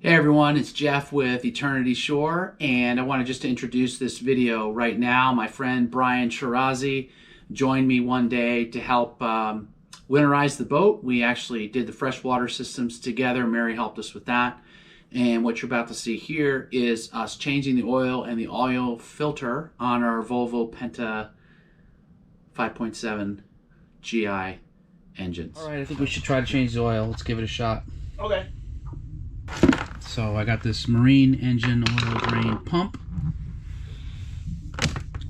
Hey everyone, it's Jeff with Eternity Shore, and I wanted just to introduce this video right now. My friend Brian Shirazi joined me one day to help winterize the boat. We actually did the freshwater systems together. Mary helped us with that. And what you're about to see here is us changing the oil and the oil filter on our Volvo Penta 5.7 GI engines. All right, I think we should try to change the oil. Let's give it a shot. Okay. So I got this marine engine oil drain pump,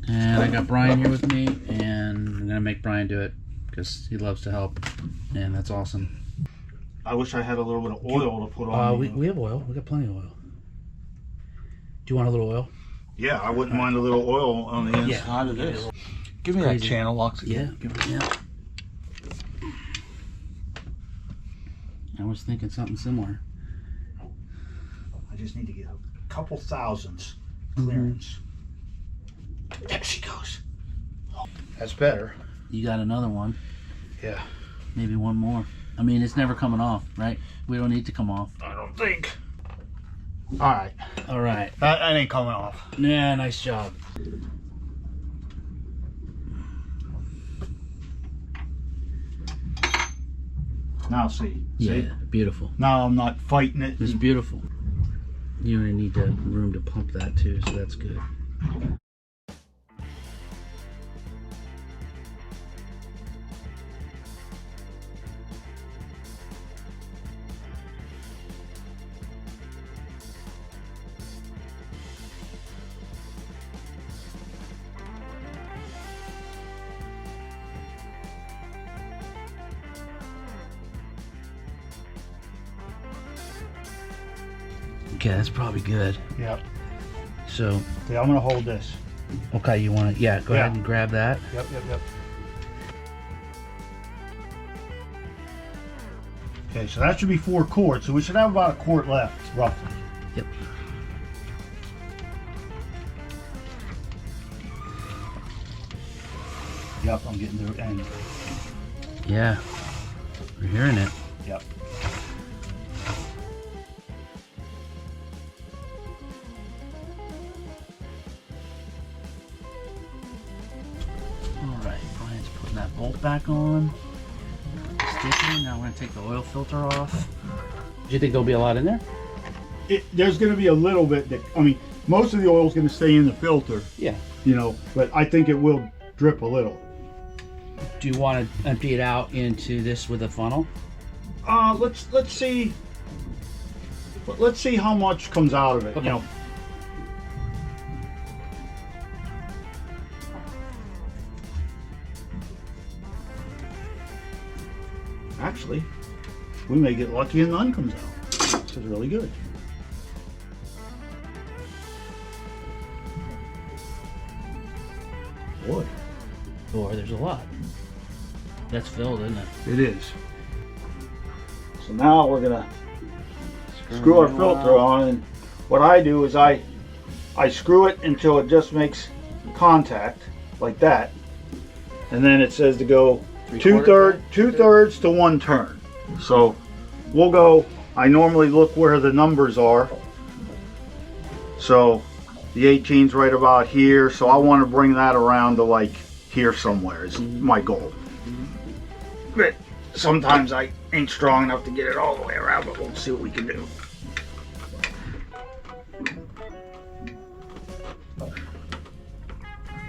and I got Brian here with me, and I'm gonna make Brian do it because he loves to help, and that's awesome. I wish I had a little bit of oil to put on. We have oil. We got plenty of oil. Do you want a little oil? Yeah, I wouldn't mind a little oil on the inside of this. Give me that channel locks again. Yeah. I was thinking something similar. I just need to get a couple thousandths clearance. There she goes. That's better. You got another one. Yeah. Maybe one more. I mean, it's never coming off, right? We don't need to come off. I don't think. All right. All right. That ain't coming off. Yeah, nice job. Now see. Yeah, beautiful. Now I'm not fighting it. It's beautiful. You only need the room to pump that too, so that's good. Okay, that's probably good. Yep. So, yeah, I'm gonna hold this. Okay, you want to? Yeah, go ahead and grab that. Yep. Okay, so that should be 4 quarts. So we should have about a quart left, roughly. Yep. Yep, I'm getting to the end. Yeah, we're hearing it. Yep. Alright, Brian's putting that bolt back on. Sticking. Now we're going to take the oil filter off. Do you think there'll be a lot in there? There's going to be a little bit that, I mean, most of the oil is going to stay in the filter. Yeah. You know, but I think it will drip a little. Do you want to empty it out into this with a funnel? Let's see. Let's see how much comes out of it. Okay. You know. Actually, we may get lucky and none comes out. This is really good. Boy. Boy, there's a lot. That's filled, isn't it? It is. So now we're gonna screw our filter on, and what I do is I screw it until it just makes contact like that, and then it says to go two thirds to 1 turn. So we'll go. I normally look where the numbers are. So the 18's right about here. So I want to bring that around to like here somewhere is my goal. But sometimes I ain't strong enough to get it all the way around, but we'll see what we can do.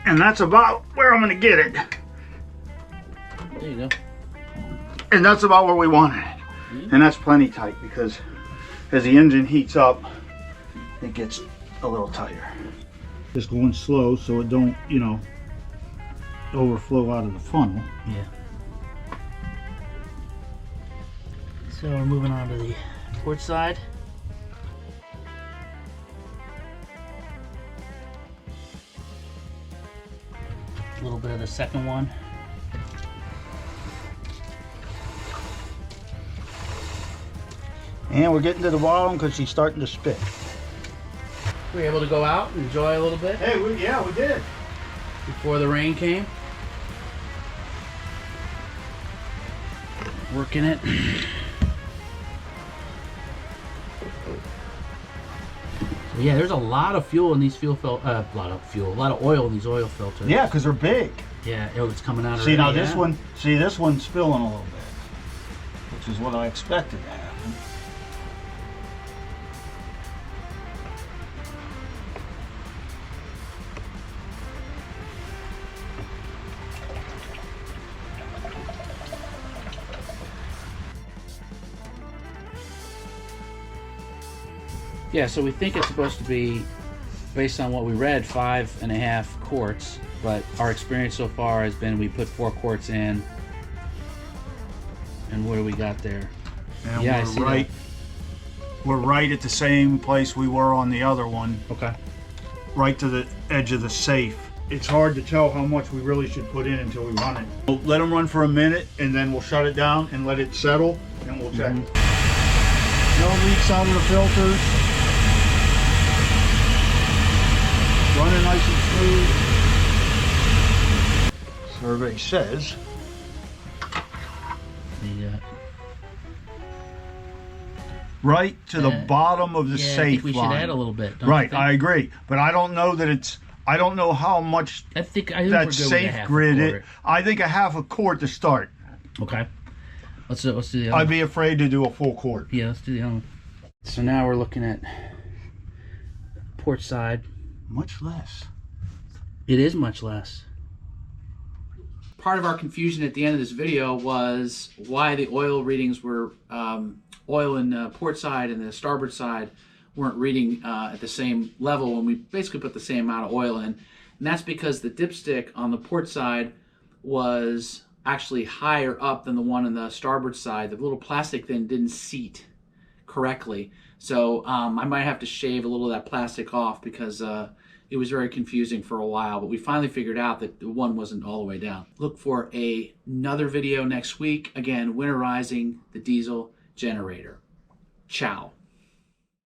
And that's about where I'm going to get it. There you go. And that's about where we wanted it. And that's plenty tight because as the engine heats up, it gets a little tighter. Just going slow so it don't, you know, overflow out of the funnel. Yeah. So we're moving on to the port side. A little bit of the second one. And we're getting to the bottom because she's starting to spit. We were able to go out and enjoy a little bit. Hey, we did. Before the rain came. working it. Yeah, there's a lot of fuel in these a lot of oil in these oil filters. Yeah, because they're big. Yeah, it's coming out. See, already, now this one's spilling a little bit, which is what I expected to happen. Yeah, so we think it's supposed to be, based on what we read, 5.5 quarts, but our experience so far has been we put 4 quarts in, and what do we got there? And yeah, I see that. We're right at the same place we were on the other one. Okay. Right to the edge of the safe. It's hard to tell how much we really should put in until we run it. We'll let them run for a minute, and then we'll shut it down and let it settle, and we'll check. No leaks out of the filters. Running nice and smooth. Survey says. Right to the bottom of the safe I think we line. should add a little bit. Right, I agree, but I don't know that it's. I don't know how much I think that we're good safe with grid is. I think a half a quart to start. Okay. Let's do the other I'd be afraid to do a full quart. Yeah, let's do the other one. So now we're looking at port side. Much less. It is much less. Part of our confusion at the end of this video was why the oil readings were oil in the port side and the starboard side weren't reading at the same level when we basically put the same amount of oil in. And that's because the dipstick on the port side was actually higher up than the one on the starboard side. The little plastic then didn't seat correctly. So I might have to shave a little of that plastic off because it was very confusing for a while, but we finally figured out that the one wasn't all the way down. Look for another video next week. Again, winterizing the diesel generator. Ciao.